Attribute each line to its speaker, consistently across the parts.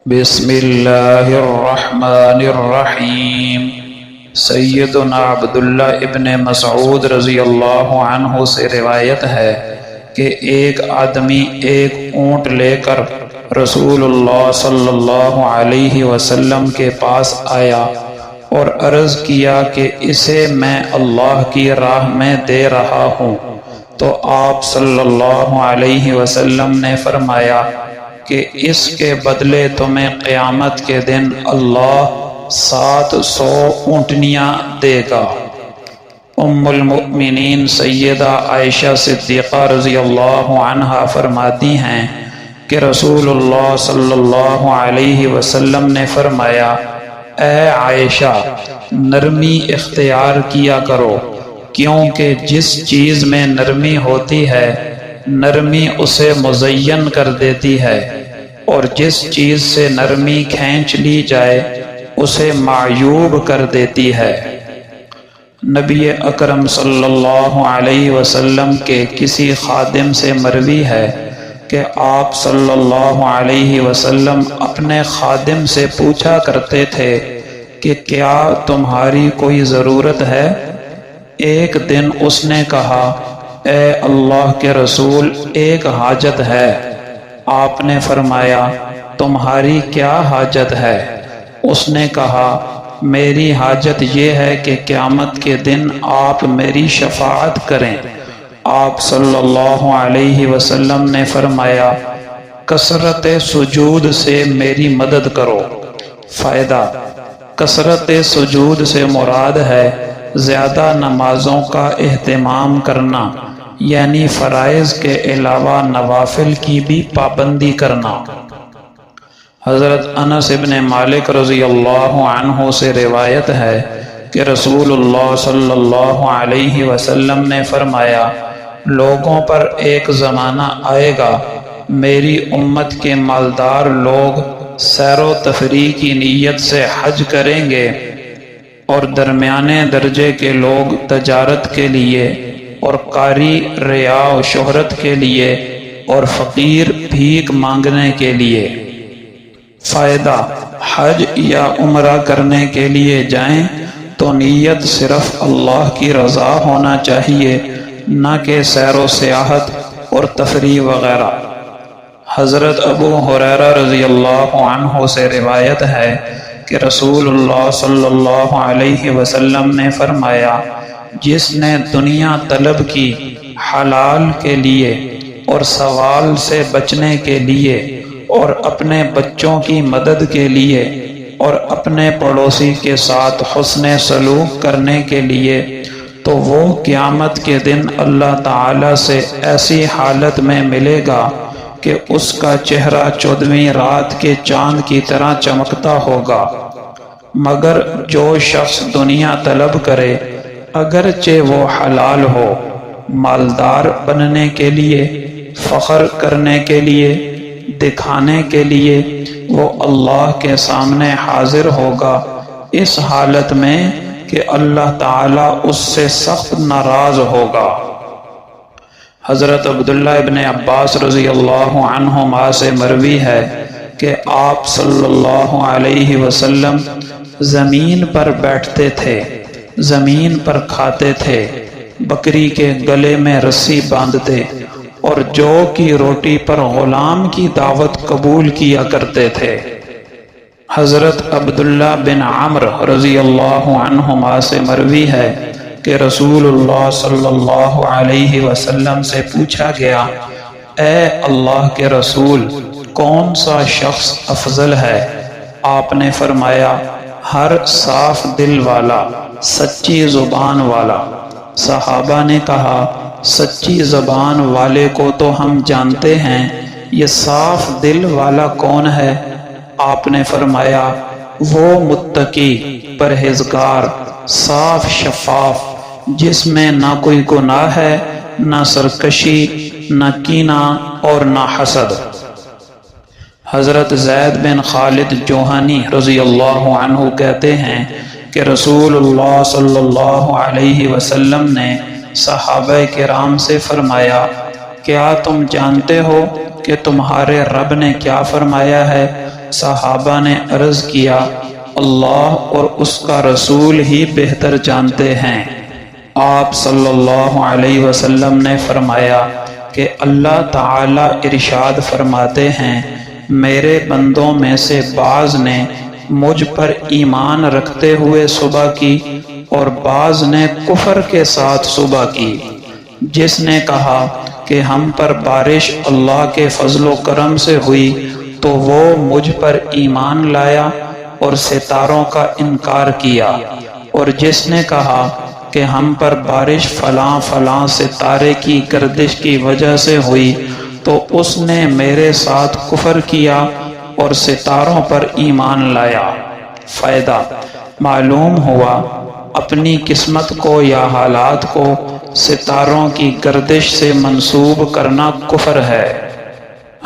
Speaker 1: بسم اللہ الرحمن الرحیم۔ سیدنا عبداللہ ابن مسعود رضی اللہ عنہ سے روایت ہے کہ ایک آدمی ایک اونٹ لے کر رسول اللہ صلی اللہ علیہ وسلم کے پاس آیا اور عرض کیا کہ اسے میں اللہ کی راہ میں دے رہا ہوں، تو آپ صلی اللہ علیہ وسلم نے فرمایا کہ اس کے بدلے تمہیں قیامت کے دن اللہ 700 اونٹنیاں دے گا۔ ام المؤمنین سیدہ عائشہ صدیقہ رضی اللہ عنہا فرماتی ہیں کہ رسول اللہ صلی اللہ علیہ وسلم نے فرمایا، اے عائشہ، نرمی اختیار کیا کرو، کیونکہ جس چیز میں نرمی ہوتی ہے نرمی اسے مزین کر دیتی ہے، اور جس چیز سے نرمی کھینچ لی جائے اسے معیوب کر دیتی ہے۔ نبی اکرم صلی اللہ علیہ وسلم کے کسی خادم سے مروی ہے کہ آپ صلی اللہ علیہ وسلم اپنے خادم سے پوچھا کرتے تھے کہ کیا تمہاری کوئی ضرورت ہے؟ ایک دن اس نے کہا، اے اللہ کے رسول، ایک حاجت ہے۔ آپ نے فرمایا، تمہاری کیا حاجت ہے؟ اس نے کہا، میری حاجت یہ ہے کہ قیامت کے دن آپ میری شفاعت کریں۔ آپ صلی اللہ علیہ وسلم نے فرمایا، کثرت سجود سے میری مدد کرو۔ فائدہ: کثرت سجود سے مراد ہے زیادہ نمازوں کا اہتمام کرنا، یعنی فرائض کے علاوہ نوافل کی بھی پابندی کرنا۔ حضرت انس ابن مالک رضی اللہ عنہ سے روایت ہے کہ رسول اللہ صلی اللہ علیہ وسلم نے فرمایا، لوگوں پر ایک زمانہ آئے گا، میری امت کے مالدار لوگ سیر و تفریح کی نیت سے حج کریں گے، اور درمیانے درجے کے لوگ تجارت کے لیے، اور قاری ریا و شہرت کے لیے، اور فقیر بھیک مانگنے کے لیے۔ فائدہ: حج یا عمرہ کرنے کے لیے جائیں تو نیت صرف اللہ کی رضا ہونا چاہیے، نہ کہ سیر و سیاحت اور تفریح وغیرہ۔ حضرت ابو ہریرہ رضی اللہ عنہ سے روایت ہے کہ رسول اللہ صلی اللہ علیہ وسلم نے فرمایا، جس نے دنیا طلب کی حلال کے لیے اور سوال سے بچنے کے لیے، اور اپنے بچوں کی مدد کے لیے، اور اپنے پڑوسی کے ساتھ حسن سلوک کرنے کے لیے، تو وہ قیامت کے دن اللہ تعالی سے ایسی حالت میں ملے گا کہ اس کا چہرہ 14ویں رات کے چاند کی طرح چمکتا ہوگا۔ مگر جو شخص دنیا طلب کرے، اگرچہ وہ حلال ہو، مالدار بننے کے لیے، فخر کرنے کے لیے، دکھانے کے لیے، وہ اللہ کے سامنے حاضر ہوگا اس حالت میں کہ اللہ تعالیٰ اس سے سخت ناراض ہوگا۔ حضرت عبداللہ ابن عباس رضی اللہ عنہما سے مروی ہے کہ آپ صلی اللہ علیہ وسلم زمین پر بیٹھتے تھے، زمین پر کھاتے تھے، بکری کے گلے میں رسی باندھتے، اور جو کی روٹی پر غلام کی دعوت قبول کیا کرتے تھے۔ حضرت عبداللہ بن عمرو رضی اللہ عنہما سے مروی ہے کہ رسول اللہ صلی اللہ علیہ وسلم سے پوچھا گیا، اے اللہ کے رسول، کون سا شخص افضل ہے؟ آپ نے فرمایا، ہر صاف دل والا، سچی زبان والا۔ صحابہ نے کہا، سچی زبان والے کو تو ہم جانتے ہیں، یہ صاف دل والا کون ہے؟ آپ نے فرمایا، وہ متقی، پرہیزگار، صاف شفاف، جس میں نہ کوئی گناہ ہے، نہ سرکشی، نہ کینہ اور نہ حسد۔ حضرت زید بن خالد جوہنی رضی اللہ عنہ کہتے ہیں کہ رسول اللہ صلی اللہ علیہ وسلم نے صحابہ کرام سے فرمایا، کیا تم جانتے ہو کہ تمہارے رب نے کیا فرمایا ہے؟ صحابہ نے عرض کیا اللہ اور اس کا رسول ہی بہتر جانتے ہیں۔ آپ صلی اللہ علیہ وسلم نے فرمایا کہ اللہ تعالی ارشاد فرماتے ہیں میرے بندوں میں سے بعض نے مجھ پر ایمان رکھتے ہوئے صبح کی اور بعض نے کفر کے ساتھ صبح کی۔ جس نے کہا کہ ہم پر بارش اللہ کے فضل و کرم سے ہوئی تو وہ مجھ پر ایمان لایا اور ستاروں کا انکار کیا، اور جس نے کہا کہ ہم پر بارش فلاں فلاں ستارے کی گردش کی وجہ سے ہوئی تو اس نے میرے ساتھ کفر کیا اور ستاروں پر ایمان لایا۔ فائدہ معلوم ہوا اپنی قسمت کو یا حالات کو ستاروں کی گردش سے منسوب کرنا کفر ہے۔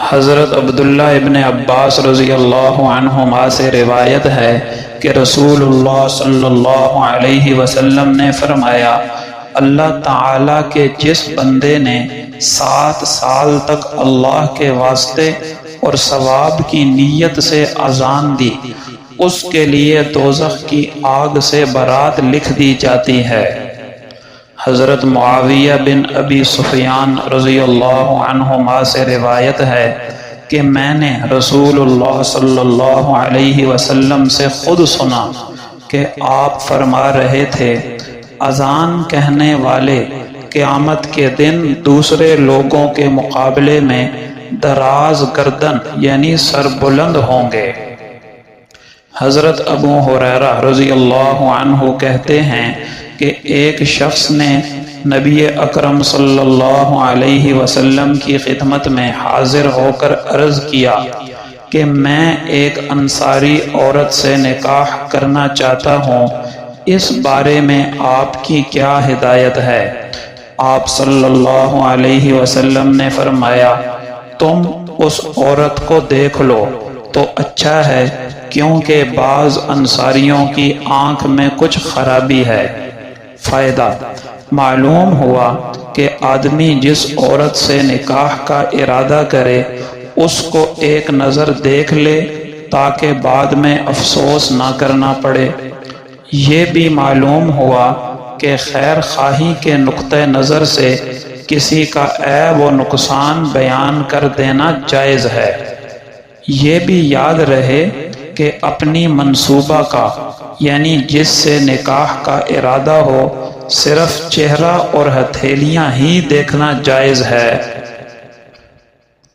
Speaker 1: حضرت عبداللہ ابن عباس رضی اللہ عنہما سے روایت ہے کہ رسول اللہ صلی اللہ علیہ وسلم نے فرمایا اللہ تعالیٰ کے جس بندے نے 7 سال تک اللہ کے واسطے اور ثواب کی نیت سے اذان دی اس کے لیے دوزخ کی آگ سے برات لکھ دی جاتی ہے۔ حضرت معاویہ بن ابی سفیان رضی اللہ عنہما سے روایت ہے کہ میں نے رسول اللہ صلی اللہ علیہ وسلم سے خود سنا کہ آپ فرما رہے تھے اذان کہنے والے قیامت کے دن دوسرے لوگوں کے مقابلے میں دراز گردن یعنی سر بلند ہوں گے۔ حضرت ابو ہریرہ رضی اللہ عنہ کہتے ہیں کہ ایک شخص نے نبی اکرم صلی اللہ علیہ وسلم کی خدمت میں حاضر ہو کر عرض کیا کہ میں ایک انصاری عورت سے نکاح کرنا چاہتا ہوں، اس بارے میں آپ کی کیا ہدایت ہے؟ آپ صلی اللہ علیہ وسلم نے فرمایا تم اس عورت کو دیکھ لو تو اچھا ہے، کیونکہ بعض انصاریوں کی آنکھ میں کچھ خرابی ہے۔ فائدہ معلوم ہوا کہ آدمی جس عورت سے نکاح کا ارادہ کرے اس کو ایک نظر دیکھ لے تاکہ بعد میں افسوس نہ کرنا پڑے۔ یہ بھی معلوم ہوا کہ خیر خواہی کے نقطہ نظر سے کسی کا عیب و نقصان بیان کر دینا جائز ہے۔ یہ بھی یاد رہے کہ اپنی منصوبہ کا یعنی جس سے نکاح کا ارادہ ہو صرف چہرہ اور ہتھیلیاں ہی دیکھنا جائز ہے۔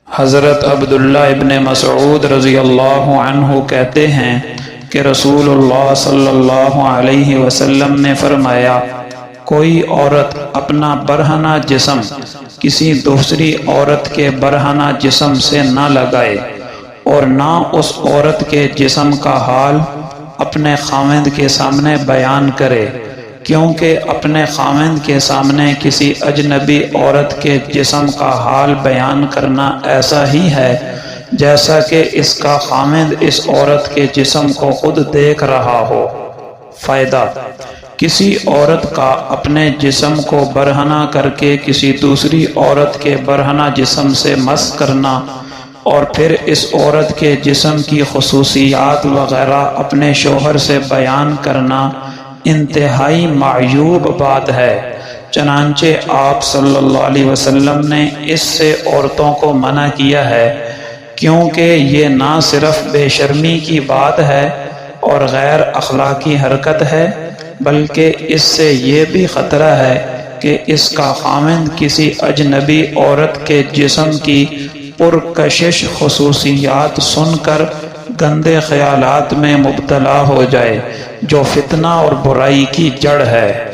Speaker 1: حضرت عبداللہ ابن مسعود رضی اللہ عنہ کہتے ہیں کہ رسول اللہ صلی اللہ علیہ وسلم نے فرمایا کوئی عورت اپنا برہنہ جسم کسی دوسری عورت کے برہنہ جسم سے نہ لگائے اور نہ اس عورت کے جسم کا حال اپنے خاوند کے سامنے بیان کرے، کیونکہ اپنے خاوند کے سامنے کسی اجنبی عورت کے جسم کا حال بیان کرنا ایسا ہی ہے جیسا کہ اس کا خاوند اس عورت کے جسم کو خود دیکھ رہا ہو۔ فائدہ کسی عورت کا اپنے جسم کو برہنہ کر کے کسی دوسری عورت کے برہنہ جسم سے مس کرنا اور پھر اس عورت کے جسم کی خصوصیات وغیرہ اپنے شوہر سے بیان کرنا انتہائی معیوب بات ہے، چنانچہ آپ صلی اللہ علیہ وسلم نے اس سے عورتوں کو منع کیا ہے، کیونکہ یہ نہ صرف بے شرمی کی بات ہے اور غیر اخلاقی حرکت ہے، بلکہ اس سے یہ بھی خطرہ ہے کہ اس کا خاوند کسی اجنبی عورت کے جسم کی پرکشش خصوصیات سن کر گندے خیالات میں مبتلا ہو جائے جو فتنہ اور برائی کی جڑ ہے۔